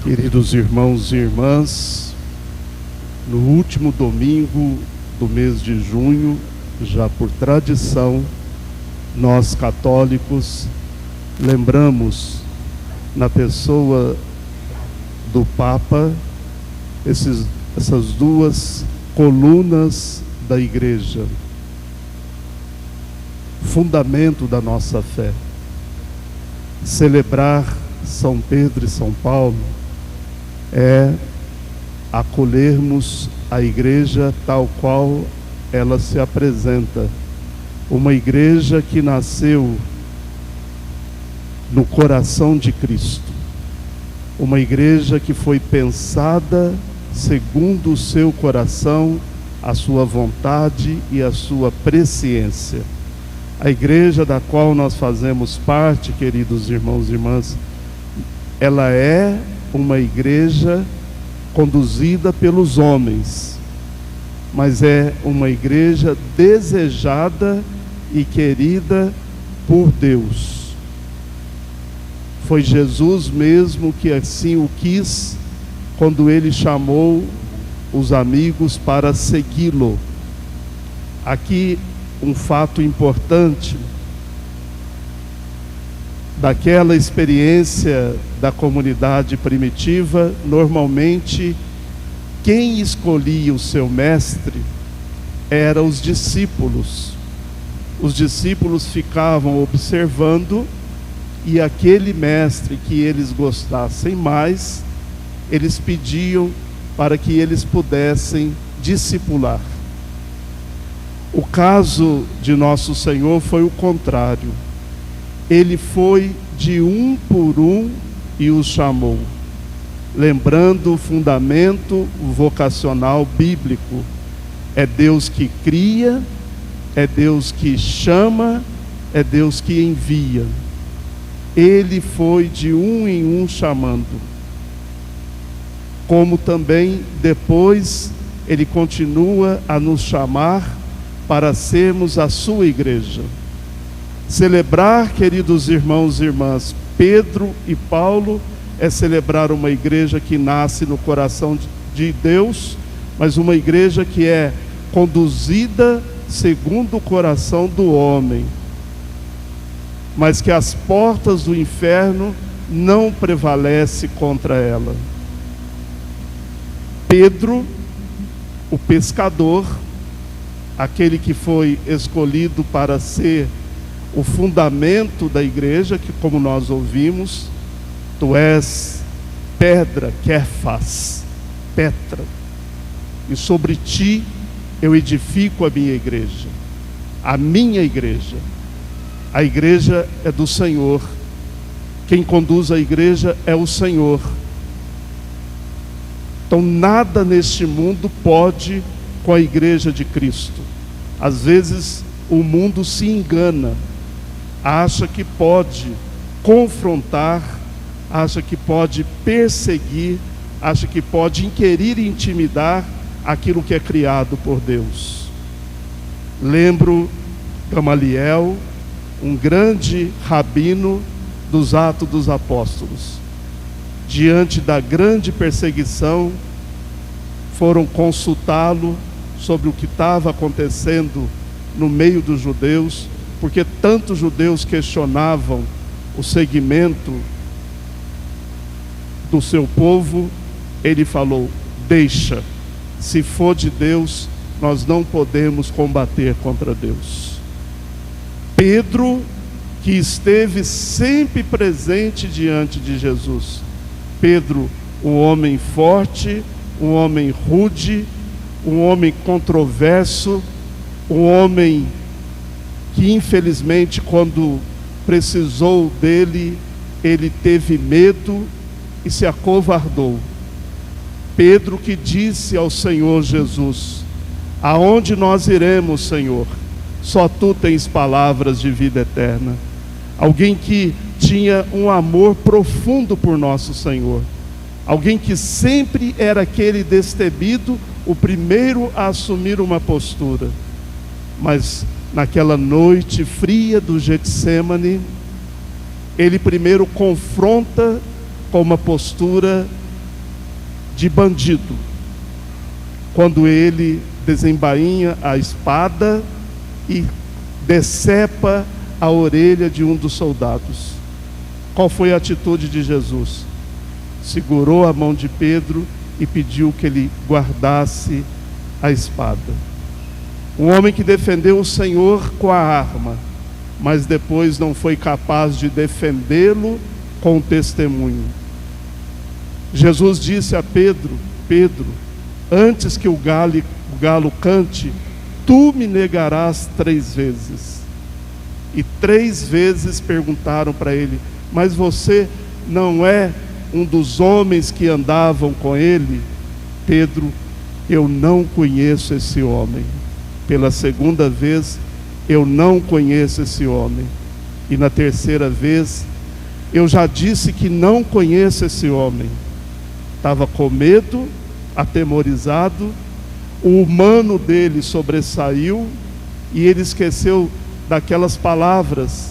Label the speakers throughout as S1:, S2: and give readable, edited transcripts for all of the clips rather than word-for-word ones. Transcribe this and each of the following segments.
S1: Queridos irmãos e irmãs, no último domingo do mês de junho, já por tradição, nós católicos lembramos na pessoa do Papa essas duas colunas da Igreja, fundamento da nossa fé. Celebrar São Pedro e São Paulo é acolhermos a Igreja tal qual ela se apresenta, uma Igreja que nasceu no coração de Cristo, uma Igreja que foi pensada segundo o seu coração, a sua vontade e a sua presciência. A Igreja da qual nós fazemos parte, queridos irmãos e irmãs, ela é uma igreja conduzida pelos homens, mas é uma igreja desejada e querida por Deus. Foi Jesus mesmo que assim o quis, quando ele chamou os amigos para segui-lo. Aqui um fato importante daquela experiência da comunidade primitiva. Normalmente quem escolhia o seu mestre eram os discípulos. Os discípulos ficavam observando, e aquele mestre que eles gostassem mais, eles pediam para que eles pudessem discipular. O caso de Nosso Senhor foi o contrário. Ele foi de um por um e os chamou, lembrando o fundamento vocacional bíblico. É Deus que cria, é Deus que chama, é Deus que envia. Ele foi de um em um chamando, como também depois ele continua a nos chamar para sermos a sua igreja. Celebrar, queridos irmãos e irmãs, Pedro e Paulo, é celebrar uma igreja que nasce no coração de Deus, mas uma igreja que é conduzida segundo o coração do homem, mas que as portas do inferno não prevalecem contra ela. Pedro, o pescador, aquele que foi escolhido para ser o fundamento da igreja, que, como nós ouvimos, tu és pedra, Kéfas, Petra, e sobre ti eu edifico a minha igreja. A minha igreja. A igreja é do Senhor. Quem conduz a igreja é o Senhor. Então nada neste mundo pode com a igreja de Cristo. Às vezes o mundo se engana, acha que pode confrontar, acha que pode perseguir, acha que pode inquirir e intimidar aquilo que é criado por Deus. Lembro Gamaliel, um grande rabino dos Atos dos Apóstolos. Diante da grande perseguição, foram consultá-lo sobre o que estava acontecendo no meio dos judeus, porque tantos judeus questionavam o segmento do seu povo. Ele falou: deixa, se for de Deus, nós não podemos combater contra Deus. Pedro, que esteve sempre presente diante de Jesus. Pedro, um homem forte, um homem rude, um homem controverso, um homem que infelizmente, quando precisou dele, ele teve medo e se acovardou. Pedro, que disse ao Senhor Jesus: aonde nós iremos, Senhor? Só tu tens palavras de vida eterna. Alguém que tinha um amor profundo por nosso Senhor. Alguém que sempre era aquele destemido, o primeiro a assumir uma postura. Mas naquela noite fria do Getsêmani, ele primeiro confronta com uma postura de bandido, quando ele desembainha a espada e decepa a orelha de um dos soldados. Qual foi a atitude de Jesus? Segurou a mão de Pedro e pediu que ele guardasse a espada. Um homem que defendeu o Senhor com a arma, mas depois não foi capaz de defendê-lo com o testemunho. Jesus disse a Pedro: Pedro, antes que o galo cante, tu me negarás 3 vezes. E 3 vezes perguntaram para ele: mas você não é um dos homens que andavam com ele? Pedro: eu não conheço esse homem. Pela 2ª vez: eu não conheço esse homem. E na 3ª vez: eu já disse que não conheço esse homem. Estava com medo, atemorizado, o humano dele sobressaiu e ele esqueceu daquelas palavras: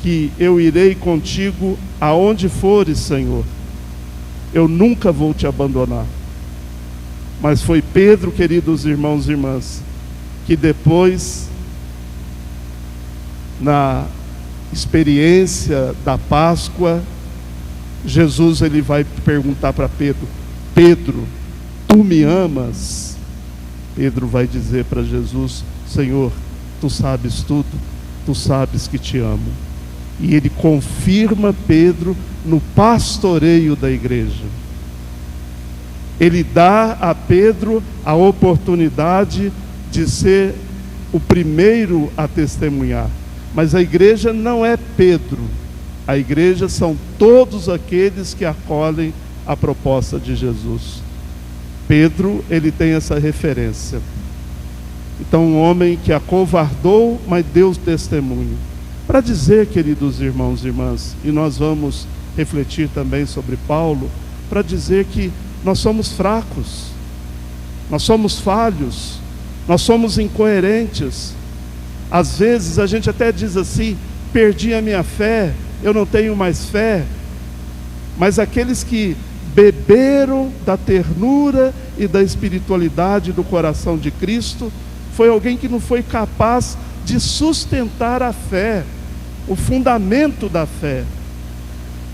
S1: que eu irei contigo aonde fores, Senhor. Eu nunca vou te abandonar. Mas foi Pedro, queridos irmãos e irmãs, que depois, na experiência da Páscoa, Jesus ele vai perguntar para Pedro: Pedro, tu me amas? Pedro vai dizer para Jesus: Senhor, tu sabes tudo, tu sabes que te amo. E ele confirma Pedro no pastoreio da igreja. Ele dá a Pedro a oportunidade de ser o primeiro a testemunhar. Mas a igreja não é Pedro. A igreja são todos aqueles que acolhem a proposta de Jesus. Pedro, ele tem essa referência. Então, um homem que acovardou, mas deu testemunho. Para dizer, queridos irmãos e irmãs, e nós vamos refletir também sobre Paulo, para dizer que nós somos fracos, nós somos falhos, nós somos incoerentes. Às vezes a gente até diz assim: perdi a minha fé, eu não tenho mais fé. Mas aqueles que beberam da ternura e da espiritualidade do coração de Cristo, foi alguém que não foi capaz de sustentar a fé, o fundamento da fé.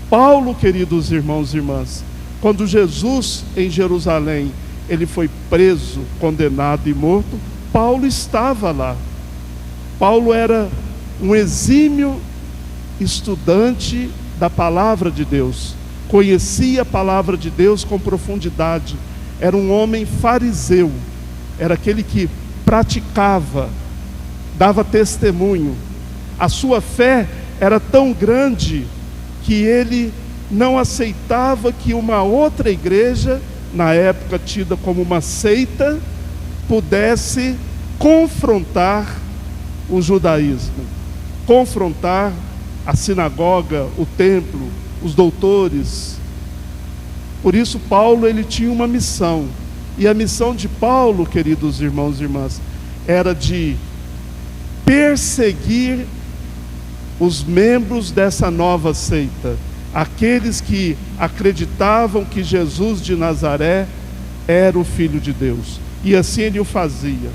S1: Paulo, queridos irmãos e irmãs, quando Jesus em Jerusalém, ele foi preso, condenado e morto, Paulo estava lá. Paulo era um exímio estudante da palavra de Deus, conhecia a palavra de Deus com profundidade, era um homem fariseu, era aquele que praticava, dava testemunho. A sua fé era tão grande que ele não aceitava que uma outra igreja, na época tida como uma seita, pudesse confrontar o judaísmo, confrontar a sinagoga, o templo, os doutores. Por isso Paulo, ele tinha uma missão, e a missão de Paulo, queridos irmãos e irmãs, era de perseguir os membros dessa nova seita, aqueles que acreditavam que Jesus de Nazaré era o Filho de Deus. E assim ele o fazia.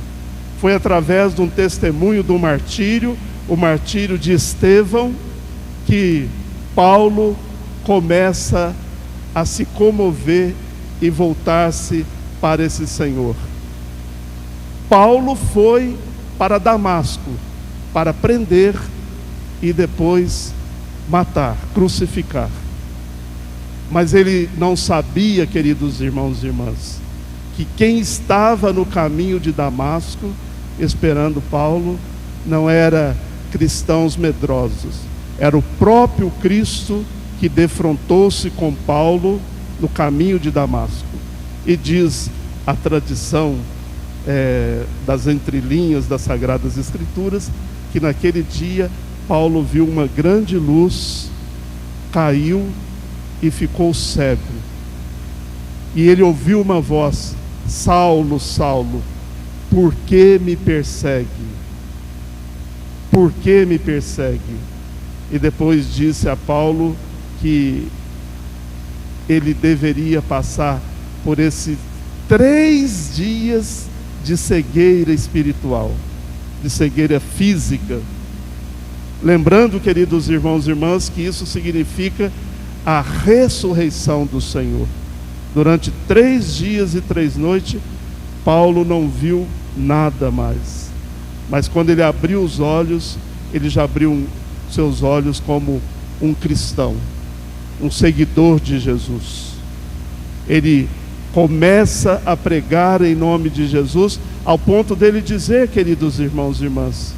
S1: Foi através de um testemunho do martírio, o martírio de Estevão, que Paulo começa a se comover e voltar-se para esse Senhor. Paulo foi para Damasco para prender e depois matar, crucificar. Mas ele não sabia, queridos irmãos e irmãs, que quem estava no caminho de Damasco, esperando Paulo, não era cristãos medrosos, era o próprio Cristo que defrontou-se com Paulo no caminho de Damasco. E diz a tradição das entrelinhas das Sagradas Escrituras, que naquele dia Paulo viu uma grande luz, caiu e ficou cego. E ele ouviu uma voz: Saulo, Saulo, por que me persegue? Por que me persegue? E depois disse a Paulo que ele deveria passar por esses 3 dias de cegueira espiritual, de cegueira física. Lembrando, queridos irmãos e irmãs, que isso significa a ressurreição do Senhor. Durante 3 dias e 3 noites, Paulo não viu nada mais. Mas quando ele abriu os olhos, ele já abriu seus olhos como um cristão, um seguidor de Jesus. Ele começa a pregar em nome de Jesus, ao ponto dele dizer, queridos irmãos e irmãs,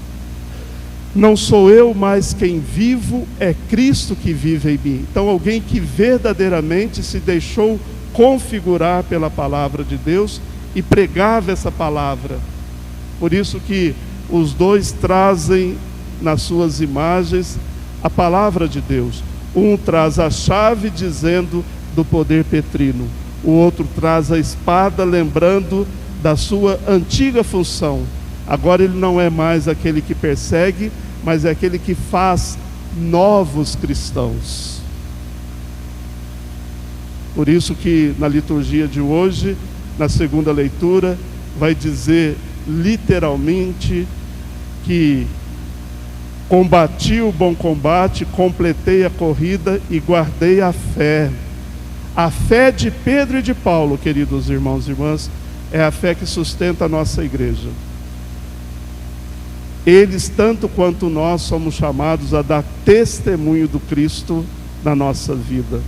S1: não sou eu mais quem vivo, é Cristo que vive em mim. Então alguém que verdadeiramente se deixou configurar pela palavra de Deus e pregava essa palavra. Por isso que os dois trazem nas suas imagens a palavra de Deus. Um traz a chave dizendo do poder petrino, o outro traz a espada lembrando da sua antiga função. Agora ele não é mais aquele que persegue, mas é aquele que faz novos cristãos. Por isso que na liturgia de hoje, na segunda leitura, vai dizer literalmente que combati o bom combate, completei a corrida e guardei a fé. A fé de Pedro e de Paulo, queridos irmãos e irmãs, é a fé que sustenta a nossa igreja. Eles, tanto quanto nós, somos chamados a dar testemunho do Cristo na nossa vida.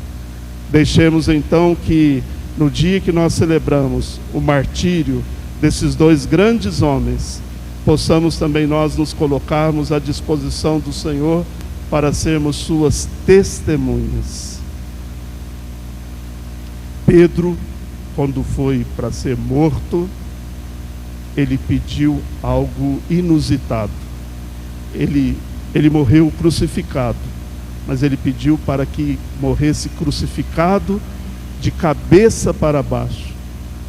S1: Deixemos então que, no dia que nós celebramos o martírio desses 2 grandes homens, possamos também nós nos colocarmos à disposição do Senhor para sermos suas testemunhas. Pedro, quando foi para ser morto, ele pediu algo inusitado. Ele morreu crucificado, mas ele pediu para que morresse crucificado de cabeça para baixo,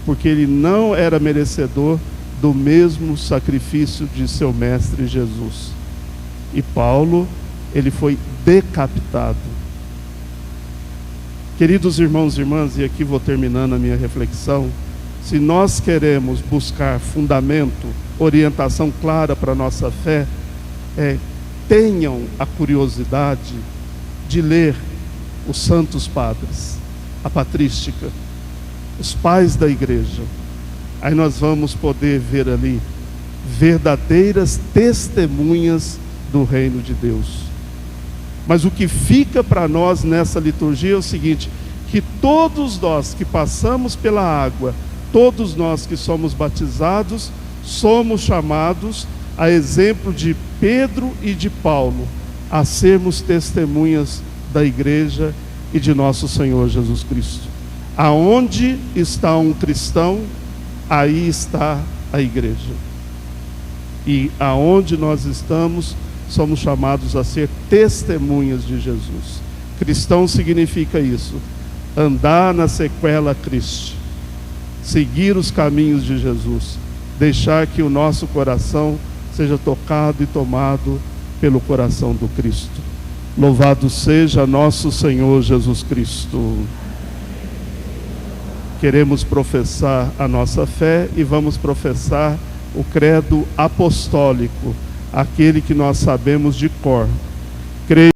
S1: porque ele não era merecedor do mesmo sacrifício de seu mestre Jesus. E Paulo, ele foi decapitado. Queridos irmãos e irmãs, e aqui vou terminando a minha reflexão, se nós queremos buscar fundamento, orientação clara para a nossa fé, tenham a curiosidade de ler os santos padres, a patrística, os pais da igreja. Aí nós vamos poder ver ali verdadeiras testemunhas do reino de Deus. Mas o que fica para nós nessa liturgia é o seguinte, que todos nós que passamos pela água, todos nós que somos batizados, somos chamados, a exemplo de Pedro e de Paulo, a sermos testemunhas da igreja e de nosso Senhor Jesus Cristo. Aonde está um cristão, aí está a igreja. E aonde nós estamos, somos chamados a ser testemunhas de Jesus. Cristão significa isso, andar na sequela Cristo, seguir os caminhos de Jesus, deixar que o nosso coração seja tocado e tomado pelo coração do Cristo. Louvado seja nosso Senhor Jesus Cristo. Queremos professar a nossa fé e vamos professar o credo apostólico, aquele que nós sabemos de cor. Creio